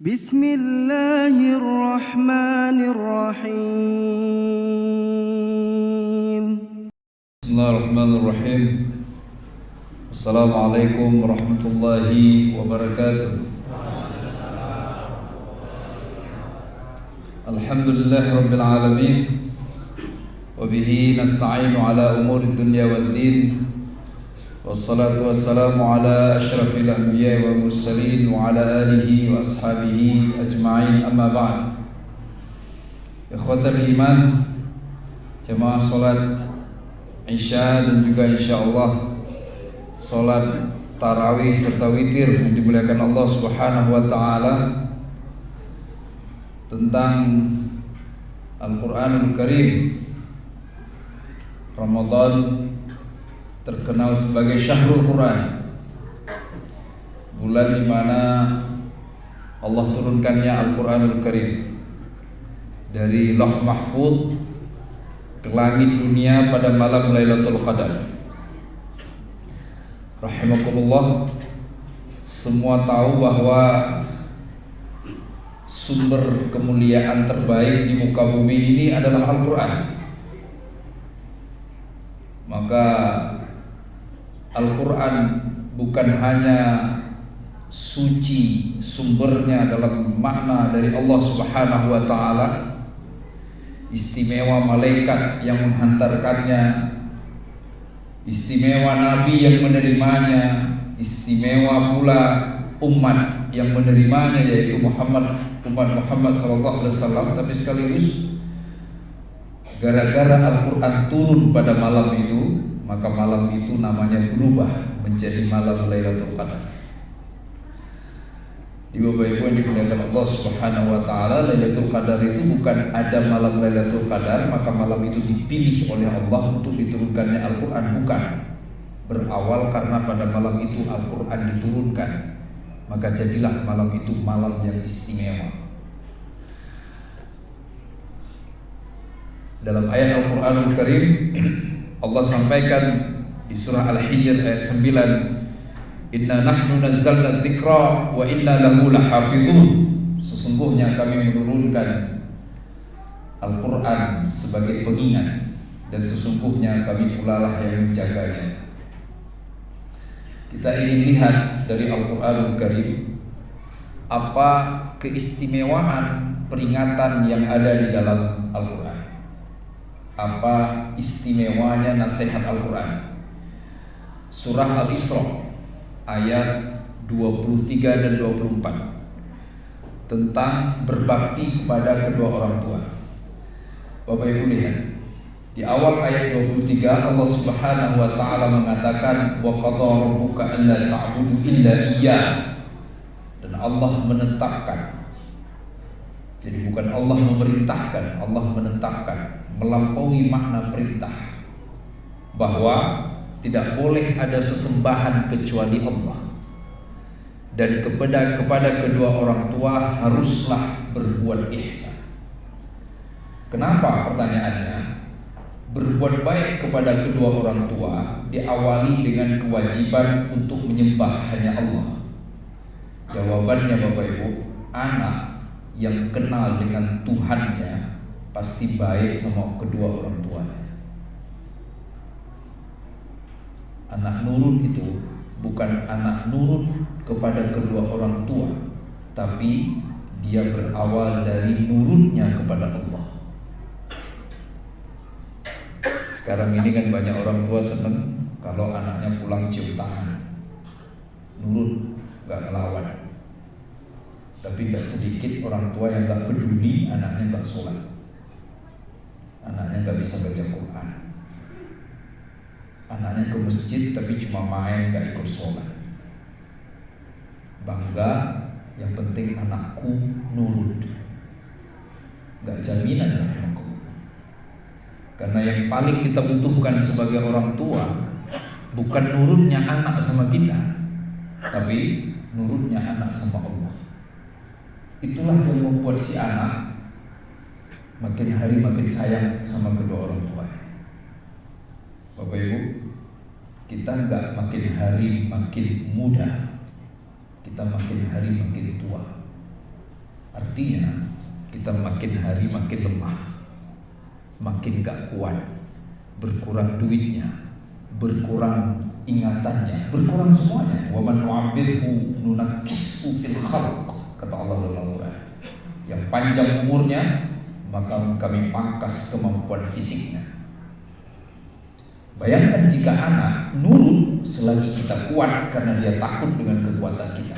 Bismillahirrahmanirrahim. Bismillahirrahmanirrahim. Assalamualaikum warahmatullahi wabarakatuh. Alhamdulillahi rabbil alamin. Wabihi nasta'inu ala umuri dunya waddin. Wassalatu wassalamu ala ashrafil anbiya wa mursalin wa ala alihi wa ashabihi ajma'in, amma ba'd. Ikhwatal iman, jamaah salat Isya dan juga insyaallah salat tarawih serta witir yang dimuliakan Allah Subhanahu wa taala, tentang Al-Qur'anul Karim. Ramadan terkenal sebagai Syahrul Quran, bulan di mana Allah turunkannya Al-Qur'anul Karim dari Lauh Mahfuz ke langit dunia pada malam Lailatul Qadar. Rahimakumullah, semua tahu bahwa sumber kemuliaan terbaik di muka bumi ini adalah Al-Quran. Maka Al-Quran bukan hanya suci sumbernya dalam makna dari Allah Subhanahu wa ta'ala, istimewa malaikat yang menghantarkannya, istimewa nabi yang menerimanya, istimewa pula umat yang menerimanya, yaitu umat Muhammad sallallahu alaihi wasallam. Tapi sekaligus gara-gara Al-Quran turun pada malam itu, maka malam itu namanya berubah menjadi malam Lailatul Qadar. Di Bapak Ibu yang dimuliakan Allah Subhanahu wa taala, Lailatul Qadar itu bukan ada malam Lailatul Qadar maka malam itu dipilih oleh Allah untuk diturunkannya Al-Quran, bukan. Berawal karena pada malam itu Al-Quran diturunkan, maka jadilah malam itu malam yang istimewa. Dalam ayat Al-Quranul Karim Allah sampaikan di surah Al-Hijr ayat 9, Inna nahnu nazzalna dzikra wa inna lahu lahafizun. Sesungguhnya kami menurunkan Al-Quran sebagai pengingat, dan sesungguhnya kami pula lah yang menjaganya. Kita ingin lihat dari Al-Quranul Karim apa keistimewaan peringatan yang ada di dalam Al-Quran, apa istimewanya nasihat Al-Quran. Surah Al-Isra ayat 23 dan 24 tentang berbakti kepada kedua orang tua. Bapak Ibu lihat, di awal ayat 23 Allah Subhanahu wa taala mengatakan wa qadha rabbuka alla ta'budu illa iyyah, dan Allah menetapkan. Jadi bukan Allah memerintahkan, Allah menetapkan, melampaui makna perintah, bahwa tidak boleh ada sesembahan kecuali Allah, dan kepada kedua orang tua haruslah berbuat ihsan. Kenapa pertanyaannya? Berbuat baik kepada kedua orang tua diawali dengan kewajiban untuk menyembah hanya Allah. Jawabannya Bapak Ibu, anak yang kenal dengan Tuhannya pasti baik sama kedua orang tuanya. Anak nurut itu bukan anak nurut kepada kedua orang tua, tapi dia berawal dari nurutnya kepada Allah. Sekarang ini kan banyak orang tua seneng kalau anaknya pulang cium tangan, nurut, gak ngelawan. Tapi gak sedikit orang tua yang gak peduli anaknya gak sholat, anaknya gak bisa baca Quran, anaknya ke masjid tapi cuma main, gak ikut sholat. Bangga, yang penting anakku nurut. Gak jaminan lah. Karena yang paling kita butuhkan sebagai orang tua bukan nurutnya anak sama kita, tapi nurutnya anak sama Allah. Itulah yang membuat si anak makin hari makin sayang sama kedua orang tua. Bapak Ibu, kita nggak makin hari makin muda, kita makin hari makin tua. artinya kita makin hari makin lemah, makin gak kuat, berkurang duitnya, berkurang ingatannya, berkurang semuanya. Wa man nu'abbirhu nunakkisu fil khalq, kata Allah dalam Al-Quran. Yang panjang umurnya maka kami pangkas kemampuan fisiknya. Bayangkan jika anak nurut selagi kita kuat karena dia takut dengan kekuatan kita,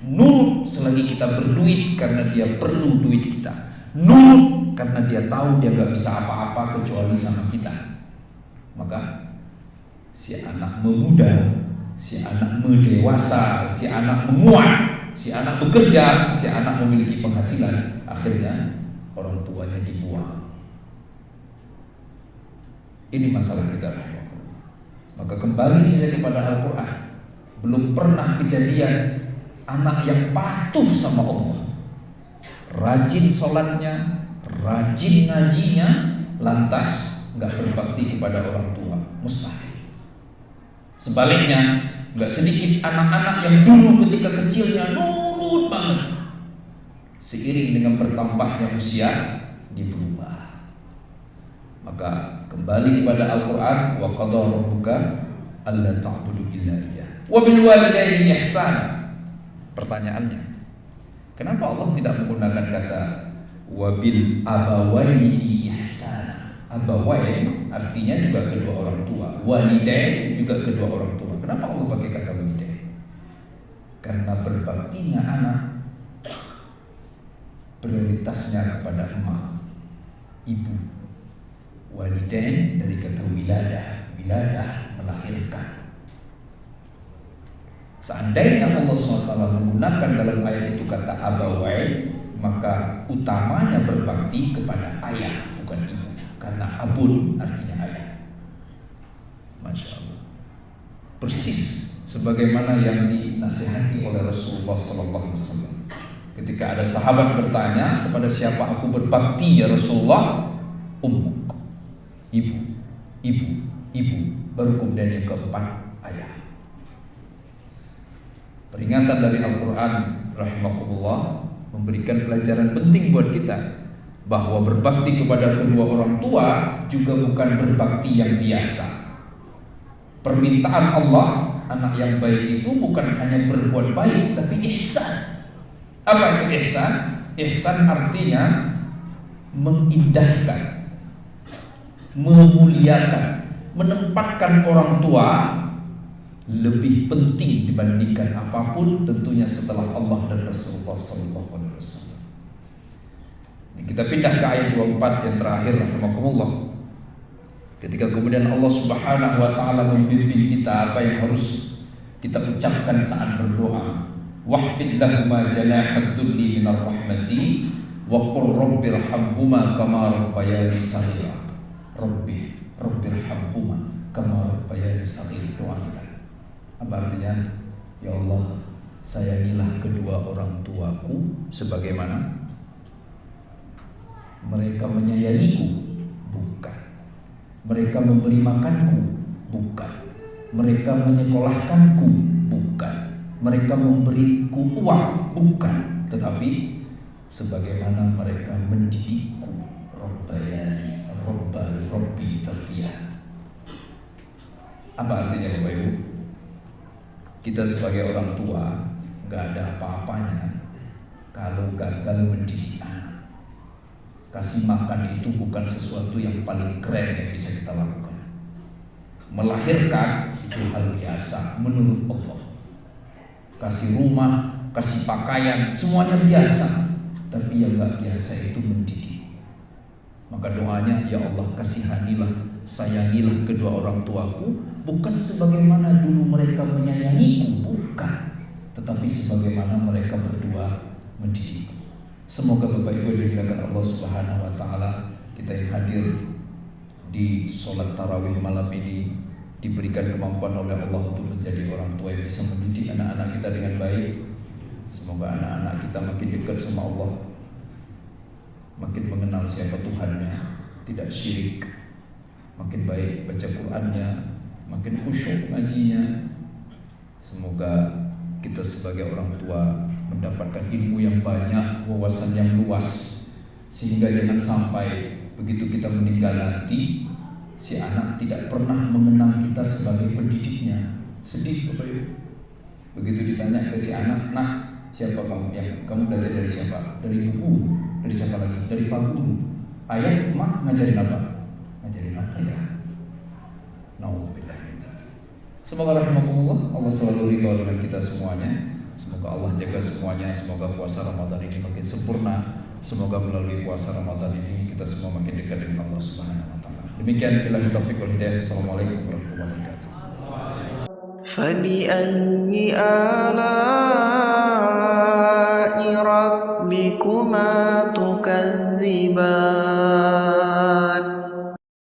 nurut selagi kita berduit karena dia perlu duit kita, nurut karena dia tahu dia gak bisa apa-apa kecuali sama kita, maka si anak memuda, si anak mendewasa, si anak menguat, si anak bekerja, si anak memiliki penghasilan, akhirnya orang tuanya dibuang. Ini masalah kita. Maka kembali saja kepada Al-Quran. Belum pernah kejadian anak yang patuh sama Allah, rajin sholatnya, rajin ngajinya, lantas gak berbakti kepada orang tua. Mustahil. Sebaliknya, gak sedikit anak-anak yang dulu ketika kecilnya nurut banget, seiring dengan bertambahnya usia dia berubah. Maka kembali kepada Al-Quran, wa qadha rabbuka alla ta'budu illa iyyah wa bil walidaini ihsana. Pertanyaannya, kenapa Allah tidak menggunakan kata wa bil abawaini ihsana? Abawain artinya juga kedua orang tua, walidain juga kedua orang tua. Kenapa Allah pakai kata walidain? Karena berbaktinya anak prioritasnya kepada emak, ibu. Walidain dari kata wiladah, wiladah melahirkan. Seandainya Allah SWT menggunakan dalam ayat itu kata abawain, maka utamanya berbakti kepada ayah bukan ibu, karena abun artinya ayah. Masya Allah. Persis sebagaimana yang dinasihati oleh Rasulullah SAW. Ketika ada sahabat bertanya, kepada siapa aku berbakti ya Rasulullah? Ummuk, ibu, ibu, ibu, baru kemudian yang keempat ayah. Peringatan dari Al-Quran rahimakumullah memberikan pelajaran penting buat kita, bahwa berbakti kepada kedua orang tua juga bukan berbakti yang biasa. Permintaan Allah, anak yang baik itu bukan hanya berbuat baik, tapi ihsan. Apa itu ihsan? Ihsan artinya mengindahkan, memuliakan, menempatkan orang tua lebih penting dibandingkan apapun, tentunya setelah Allah dan Rasulullah SAW. Kita pindah ke ayat 24 yang terakhir rahimakumullah. Ketika kemudian Allah Subhanahu wa taala membimbing kita apa yang harus kita ucapkan saat berdoa. Wahfid lahuma janahad dhulli minar rahmati wa qur rabbirhamhuma kama rabbayani shaghira. Rabbirhamhuma kama rabbayani shaghira. Doa kita. Apa artinya? Ya Allah, sayangilah kedua orang tuaku sebagaimana mereka menyayangiku. Bukan. Mereka memberi makanku. Bukan. Mereka menyekolahkanku. Bukan. Mereka memberiku uang. Bukan. Tetapi sebagaimana mereka mendidikku. Rabbi tarbiyah. Apa artinya Bapak Ibu? Kita sebagai orang tua gak ada apa-apanya kalau gagal mendidik anak. Kasih makan itu bukan sesuatu yang paling keren yang bisa kita lakukan. Melahirkan itu hal biasa menurut Allah. Kasih rumah, kasih pakaian, semuanya biasa. Tapi yang gak biasa itu mendidik. Maka doanya, ya Allah kasihanilah, sayangilah kedua orang tuaku, bukan sebagaimana dulu mereka menyayangiku, bukan, tetapi sebagaimana mereka berdua mendidikku. Semoga Bapak Ibu dimuliakan Allah Subhanahu wa taala, kita yang hadir di sholat tarawih malam ini diberikan kemampuan oleh Allah untuk menjadi orang tua yang bisa mendidik anak-anak kita dengan baik. Semoga anak-anak kita makin dekat sama Allah, makin mengenal siapa Tuhannya, tidak syirik, makin baik baca Qur'annya, makin khusyuk ngajinya. Semoga kita sebagai orang tua mendapatkan ilmu yang banyak, wawasan yang luas, sehingga jangan sampai begitu kita meninggal nanti si anak tidak pernah mengenang kita sebagai pendidiknya. Sedih Bapak Ibu. Begitu ditanya ke si anak, "Nak, siapa kamu? Yang kamu belajar dari siapa? Dari buku? Dari siapa lagi? Dari pak guru. Ayah, mak ngajarin apa? Ngajarin apa ya?" Nauzubillah min dzalik. Semoga rahimakumullah Allah selalu ridha dengan kita semuanya. Semoga Allah jaga semuanya. Semoga puasa Ramadan ini makin sempurna. Semoga melalui puasa Ramadan ini kita semua makin dekat dengan Allah Subhanahu wa taala. Demikian, billahi taufiq wal hidayah. Assalamualaikum warahmatullahi wabarakatuh. فبأي آلاء ربكما تكذبان